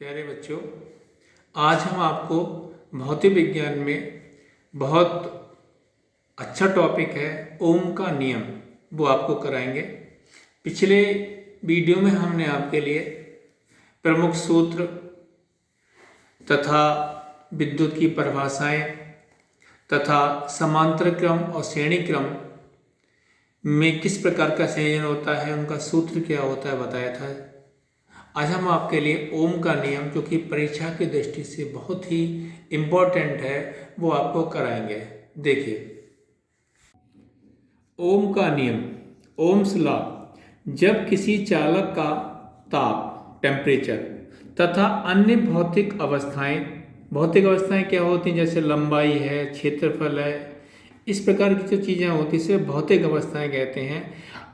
प्यारे बच्चों, आज हम आपको भौतिक विज्ञान में बहुत अच्छा टॉपिक है ओम का नियम, वो आपको कराएंगे। पिछले वीडियो में हमने आपके लिए प्रमुख सूत्र तथा विद्युत की परिभाषाएं तथा समांतर क्रम और श्रेणी क्रम में किस प्रकार का संयोजन होता है, उनका सूत्र क्या होता है बताया था। आज हम आपके लिए ओम का नियम, जो कि परीक्षा की दृष्टि से बहुत ही इम्पोर्टेंट है, वो आपको कराएंगे। देखिए, ओम का नियम, ओम्स लॉ। जब किसी चालक का ताप, टेम्परेचर तथा अन्य भौतिक अवस्थाएं क्या होती हैं, जैसे लंबाई है, क्षेत्रफल है, इस प्रकार की जो चीज़ें होती हैं इसे भौतिक अवस्थाएं कहते हैं,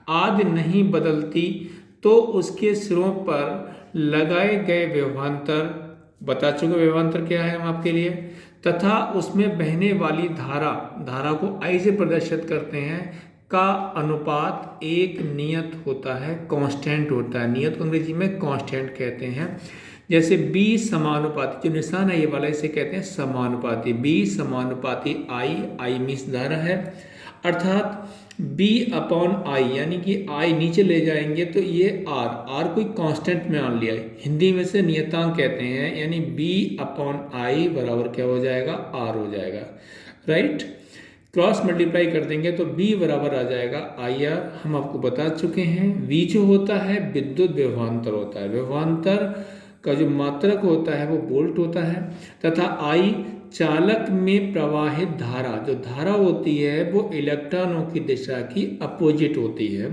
आदि नहीं बदलती तो उसके सिरों पर लगाए गए विभवांतर, बता चुके विभवांतर क्या है हम आपके लिए, तथा उसमें बहने वाली धारा को I से प्रदर्शित करते हैं, का अनुपात एक नियत होता है, कांस्टेंट होता है। नियत को अंग्रेजी में कांस्टेंट कहते हैं। जैसे B समानुपाती, जो निशान है ये वाला, इसे कहते हैं समानुपाती। B समानुपाती I मीन्स धारा है, अर्थात B/I, यानी कि I नीचे ले जाएंगे तो ये R कोई कांस्टेंट में मान लिया है, हिंदी में से नियतांक कहते हैं, यानी B/I बराबर क्या हो जाएगा, R हो जाएगा, राइट। क्रॉस मल्टीप्लाई कर देंगे तो B बराबर आ जाएगा IR, हम आपको बता चुके हैं। V जो होता है विद्युत विभवांतर होता है, विभवांतर का जो मात्रक होता है वो वोल्ट होता है, तथा I चालक में प्रवाहित धारा, जो धारा होती है वो इलेक्ट्रॉनों की दिशा की अपोजिट होती है,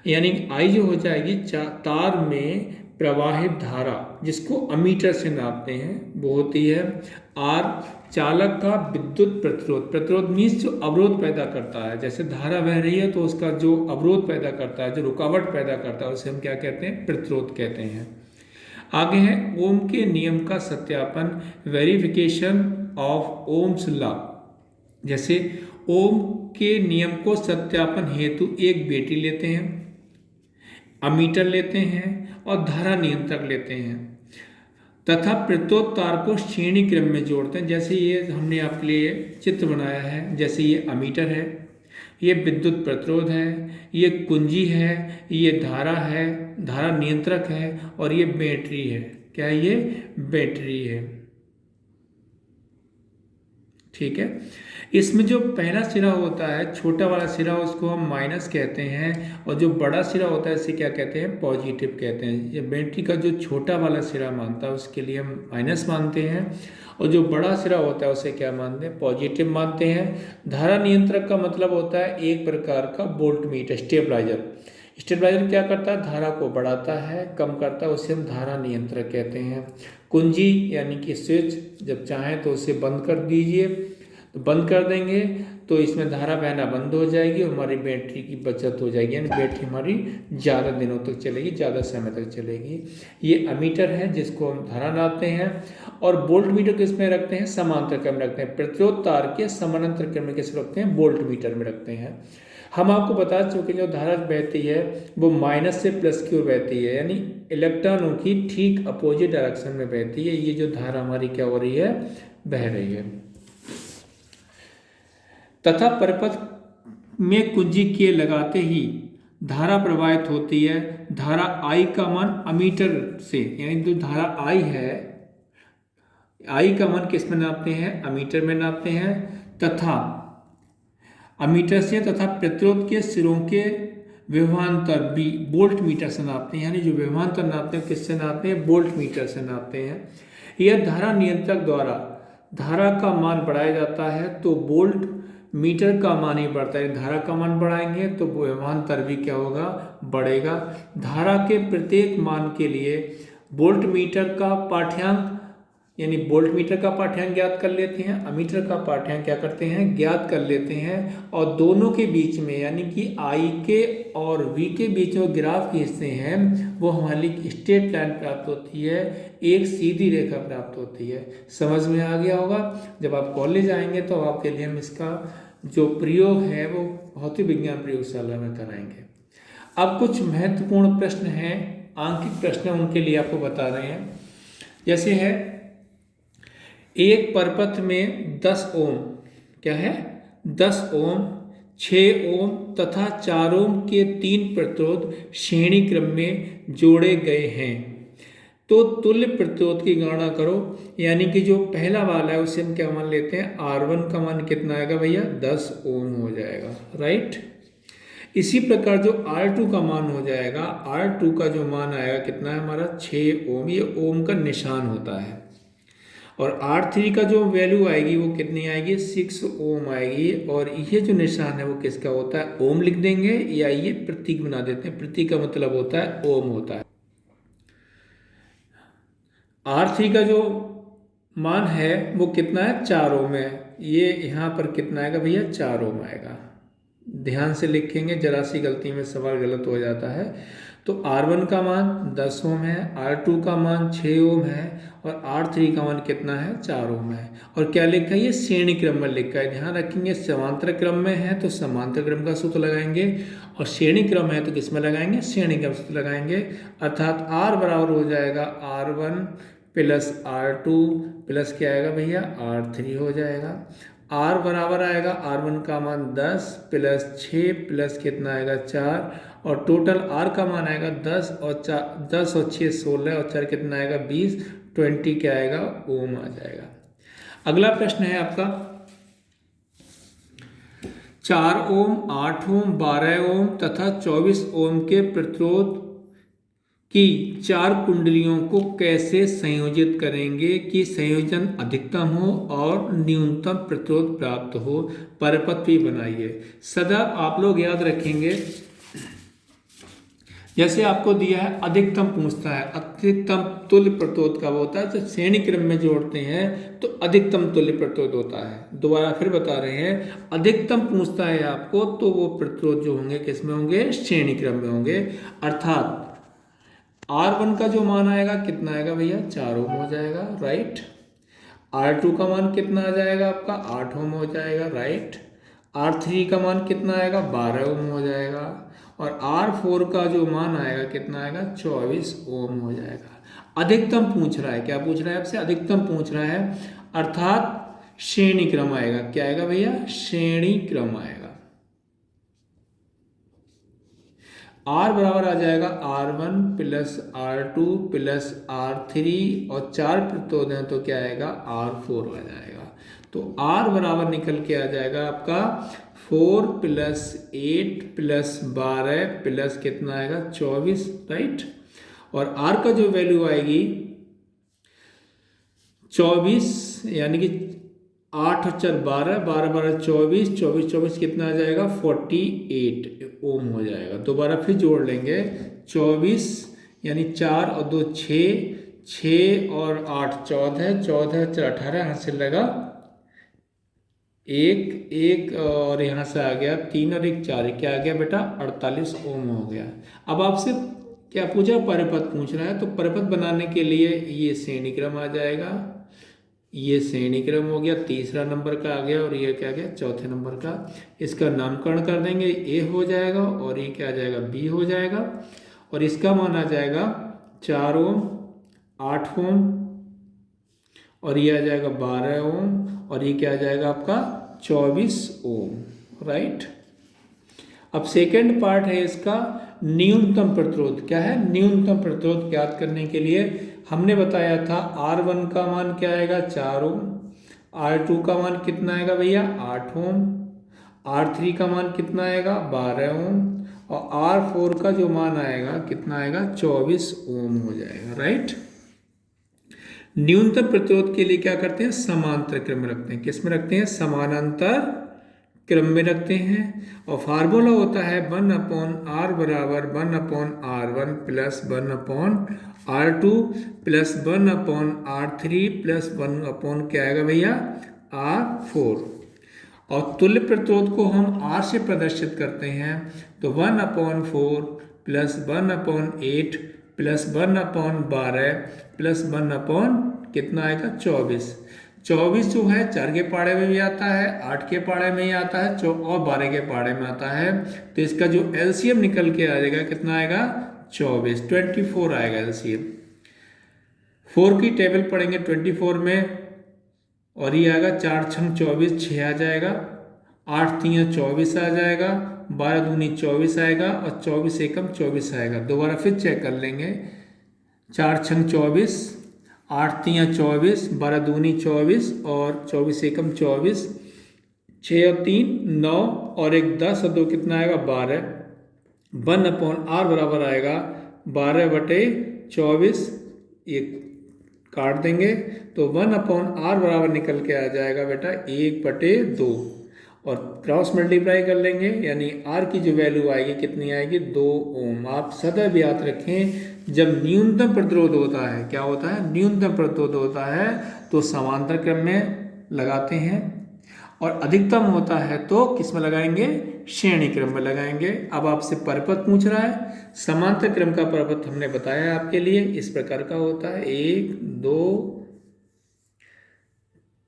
यानी I जो हो जाएगी तार में प्रवाहित धारा, जिसको अमीटर से नापते हैं, वो होती है R। चालक का विद्युत प्रतिरोध मीन्स जो अवरोध पैदा करता है, जैसे धारा बह रही है तो उसका जो अवरोध पैदा करता है, जो रुकावट पैदा करता है, उसे हम क्या कहते हैं, प्रतिरोध कहते हैं। आगे है ओम के नियम का सत्यापन, वेरिफिकेशन ऑफ ओम्स लॉ। जैसे ओम के नियम को सत्यापन हेतु एक बेटी लेते हैं, अमीटर लेते हैं और धारा नियंत्रक लेते हैं, तथा प्रत्येक तार को श्रेणी क्रम में जोड़ते हैं। जैसे ये हमने आपके लिए चित्र बनाया है, जैसे ये अमीटर है, ये विद्युत प्रतिरोध है, ये कुंजी है, ये धारा है, धारा नियंत्रक है, और ये बैटरी है। क्या है ये, बैटरी है, ठीक है। इसमें जो पहला सिरा होता है, छोटा वाला सिरा, उसको हम माइनस कहते हैं, और जो बड़ा सिरा होता है इसे क्या कहते हैं, पॉजिटिव कहते हैं। ये बैटरी का जो छोटा वाला सिरा मानता है उसके लिए हम माइनस मानते हैं, और जो बड़ा सिरा होता है उसे क्या मानते हैं, पॉजिटिव मानते हैं। धारा नियंत्रक का मतलब होता है एक प्रकार का वोल्ट मीटर, स्टेबलाइजर। स्टेबलाइजर क्या करता है, धारा को बढ़ाता है, कम करता है, उसे हम धारा नियंत्रक कहते हैं। कुंजी यानी कि स्विच, जब चाहें तो उसे बंद कर दीजिए, तो बंद कर देंगे तो इसमें धारा बहना बंद हो जाएगी और हमारी बैटरी की बचत हो जाएगी, यानी बैटरी हमारी ज़्यादा दिनों तक चलेगी, ज़्यादा समय तक चलेगी। ये अमीटर है जिसको हम धारा नापते हैं, और वोल्ट मीटर किस में रखते हैं, समांतर क्रम में रखते हैं। प्रतिरोध तार के समानांतर क्रम में किस रखते हैं, वोल्ट मीटर में रखते हैं। हम आपको बता चुके जो धारा बहती है वो माइनस से प्लस की ओर बहती है, यानी इलेक्ट्रॉनों की ठीक अपोजिट डायरेक्शन में बहती है। ये जो धारा हमारी क्या हो रही है, बह रही है। तथा परिपथ में कुंजी के लगाते ही धारा प्रवाहित होती है। धारा I का मान अमीटर से, यानी जो धारा I है, I का मान किस में नापते हैं, अमीटर में नापते हैं, तथा अमीटर से, तथा प्रतिरोध के सिरों के विभवांतर भी वोल्ट मीटर से नापते हैं, यानी जो विभवांतर नापते हैं किससे नापते हैं, वोल्ट मीटर से नापते हैं। यह धारा नियंत्रक द्वारा धारा का मान बढ़ाया जाता है तो वोल्ट मीटर का मान ही बढ़ता है। धारा का मान बढ़ाएंगे तो विभवांतर भी क्या होगा, बढ़ेगा। धारा के प्रत्येक मान के लिए वोल्ट मीटर का पाठ्यांक, यानी वोल्ट मीटर का पाठ्यांक ज्ञात कर लेते हैं, अमीटर का पाठ्यांक क्या करते हैं, ज्ञात कर लेते हैं, और दोनों के बीच में, यानी कि I के और V के बीच में ग्राफ खींचते हैं, वो हमारी स्ट्रेट लाइन प्राप्त होती है, एक सीधी रेखा प्राप्त होती है। समझ में आ गया होगा। जब आप कॉलेज आएंगे तो आपके लिए हम इसका जो प्रयोग है वो भौतिक विज्ञान प्रयोगशाला में कराएंगे। अब कुछ महत्वपूर्ण प्रश्न हैं, आंकिक प्रश्न, उनके लिए आपको बता रहे हैं। जैसे है एक परपथ में 10 ओम, क्या है 10 ओम, 6 ओम तथा 4 ओम के 3 प्रतिरोध श्रेणी क्रम में जोड़े गए हैं। तो तुल्य प्रतिरोध की गणना करो, यानी कि जो पहला वाला है उसे हम क्या मान लेते हैं, R1 का मान कितना आएगा भैया 10 ओम हो जाएगा, राइट। इसी प्रकार जो R2 का मान हो जाएगा, R2 का जो मान आएगा कितना है हमारा 6 ओम, ये ओम का निशान होता है। और R3 का जो वैल्यू आएगी वो कितनी आएगी 6 ओम आएगी। और ये जो निशान है वो किसका होता है, ओम लिख देंगे या ये प्रतीक बना देते हैं, प्रतीक का मतलब होता है ओम होता है। R3 का जो मान है वो कितना है 4 ओम है, ये यहाँ पर कितना आएगा भैया 4 ओम आएगा। ध्यान से लिखेंगे, जरा सी गलती में सवाल गलत हो जाता है। तो R1 का मान 10 ओम है, R2 का मान 6 ओम है और R3 का मान कितना है 4 ओम है। और क्या लिखा है, ये श्रेणी क्रम में लिखा है। ध्यान रखेंगे समांतर क्रम में है तो समांतर क्रम का सूत्र लगाएंगे, और श्रेणी क्रम है तो किस में लगाएंगे, श्रेणी क्रम सूत्र लगाएंगे। अर्थात R बराबर हो जाएगा R1 प्लस R2 प्लस क्या आएगा भैया R3 हो जाएगा। R बराबर आएगा R1 का मान 10 प्लस 6 प्लस कितना आएगा 4, और टोटल R का मान आएगा 10 और 6 16 और 4 कितना आएगा 20, 20 क्या आएगा ओम आ जाएगा। अगला प्रश्न है आपका 4 ओम, 8 ओम, 12 ओम तथा 24 ओम के प्रतिरोध कि 4 कुंडलियों को कैसे संयोजित करेंगे कि संयोजन अधिकतम हो और न्यूनतम प्रतिरोध प्राप्त हो। परपथ भी बनाइए। सदा आप लोग याद रखेंगे, जैसे आपको दिया है अधिकतम पूछता है, अधिकतम तुल्य प्रतिरोध कब होता है, जब श्रेणी क्रम में जोड़ते हैं तो अधिकतम तुल्य प्रतिरोध होता है। दोबारा फिर बता रहे हैं, अधिकतम पूछता है आपको तो वो प्रतिरोध जो होंगे किस में होंगे, श्रेणी क्रम में होंगे। अर्थात R1 का जो मान आएगा कितना आएगा भैया 4 ओम हो जाएगा, राइट। R2 का मान कितना आ जाएगा आपका 8 ओम हो जाएगा, राइट। R3 का मान कितना आएगा 12 ओम हो जाएगा, और R4 का जो मान आएगा कितना आएगा 24 ओम हो जाएगा। अधिकतम पूछ रहा है, क्या पूछ रहा है आपसे, अधिकतम पूछ रहा है। अर्थात श्रेणी क्रम आएगा, क्या आएगा भैया श्रेणी क्रम आएगा। R बराबर आ जाएगा R1 plus R2 plus R3 और 4 प्रतिरोध हैं तो क्या आएगा R4 आ जाएगा। तो R बराबर निकल के आ जाएगा आपका 4 प्लस 8 प्लस 12 प्लस कितना आएगा 24, राइट। और R का जो वैल्यू आएगी 24, यानी कि 8 और 4 12, 12 12 24, 24 24 कितना आ जाएगा 48 ओम हो जाएगा। दोबारा फिर जोड़ लेंगे 24 यानी 4 और 2 6, 6 और 8 14, 14 4 18, यहाँ से लगा 1 1 और यहाँ से आ गया 3 और 1 4, क्या आ गया बेटा 48 ओम हो गया। अब आपसे क्या पूछा, परिपथ पूछ रहा है, तो परिपथ बनाने के लिए ये श्रेणी क्रम आ जाएगा, ये श्रेणी क्रम हो गया, तीसरा नंबर का आ गया, और ये क्या गया चौथे नंबर का। इसका नामकरण कर देंगे, ए हो जाएगा और ये क्या आ जाएगा बी हो जाएगा, और इसका मान आ जाएगा 4 ओम 8 ओम, और ये आ जाएगा 12 ओम, और ये क्या आ जाएगा आपका 24 ओम, राइट। अब सेकेंड पार्ट है इसका न्यूनतम प्रतिरोध। क्या है, न्यूनतम प्रतिरोध ज्ञात करने के लिए हमने बताया था R1 का मान क्या आएगा 4 ओम, R2 का मान कितना आएगा भैया 8 ओम, R3 का मान कितना आएगा 12 ओम, और R4 का जो मान आएगा कितना आएगा 24 ओम हो जाएगा, राइट। न्यूनतम प्रतिरोध के लिए क्या करते हैं, समांतर क्रम में रखते हैं। किस में रखते हैं, समानांतर क्रम में रखते हैं। और फार्मूला होता है 1/R बराबर 1/R1 plus 1/R2 plus 1/R3 plus 1 क्या आएगा भैया R4। और तुल्य प्रतिरोध को हम R से प्रदर्शित करते हैं, तो 1/4 प्लस 1/8 प्लस 1/12 प्लस 1 कितना आएगा 24। 24 जो है 4 के पाड़े में भी आता है, 8 के पाड़े में ही आता है, और 12 के पाड़े में आता है। तो इसका जो एलसीएम निकल के आ जाएगा कितना आएगा 24, 24 आएगा एलसीएम। 4 की टेबल पढ़ेंगे 24 में, और ये आएगा 4 छंग 24, 6 आ जाएगा, 8 तियाँ 24 आ जाएगा, 12 दूनी 24 आएगा, और 24 एकम 24 आएगा। दोबारा फिर चेक कर लेंगे। 4 छंग 24, 8 तियाँ 24, 12 दूनी 24, और 24 एकम 24, 6 और 3 9, और एक 10 और 2 कितना आएगा 12। 1/r बराबर आएगा 12/24। ये काट देंगे तो 1/r बराबर निकल के आ जाएगा बेटा 1/2, और क्रॉस मल्टीप्लाई कर लेंगे, यानी r की जो वैल्यू आएगी कितनी आएगी 2 ओम। आप सदैव याद रखें, जब न्यूनतम प्रतिरोध होता है, क्या होता है, न्यूनतम प्रतिरोध होता है, तो समांतर क्रम में लगाते हैं, और अधिकतम होता है तो किस में लगाएंगे, श्रेणी क्रम में लगाएंगे। अब आपसे परपथ पूछ रहा है, समांतर क्रम का परपथ हमने बताया आपके लिए, इस प्रकार का होता है 1 2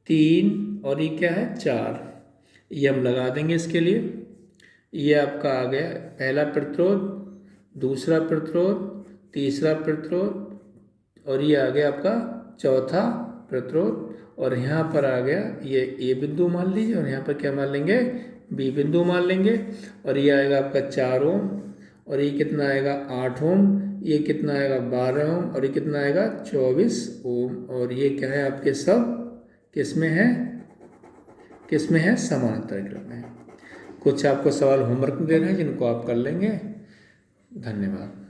3, और ये क्या है 4। ये हम लगा देंगे इसके लिए। ये आपका आ गया पहला प्रतिरोध, दूसरा प्रतिरोध, तीसरा प्रतिरोध, और ये आ गया आपका चौथा प्रतिरोध, और यहाँ पर आ गया ये ए बिंदु मान लीजिए, और यहाँ पर क्या मान लेंगे, बी बिंदु मान लेंगे, और ये आएगा आपका 4 ओम, और ये कितना आएगा 8 ओम, ये कितना आएगा 12 ओम, और ये कितना आएगा 24 ओम। और ये क्या है आपके सब किस में है, किस में है, समांतर क्रम में। कुछ आपको सवाल होमवर्क में दे रहे हैं जिनको आप कर लेंगे। धन्यवाद।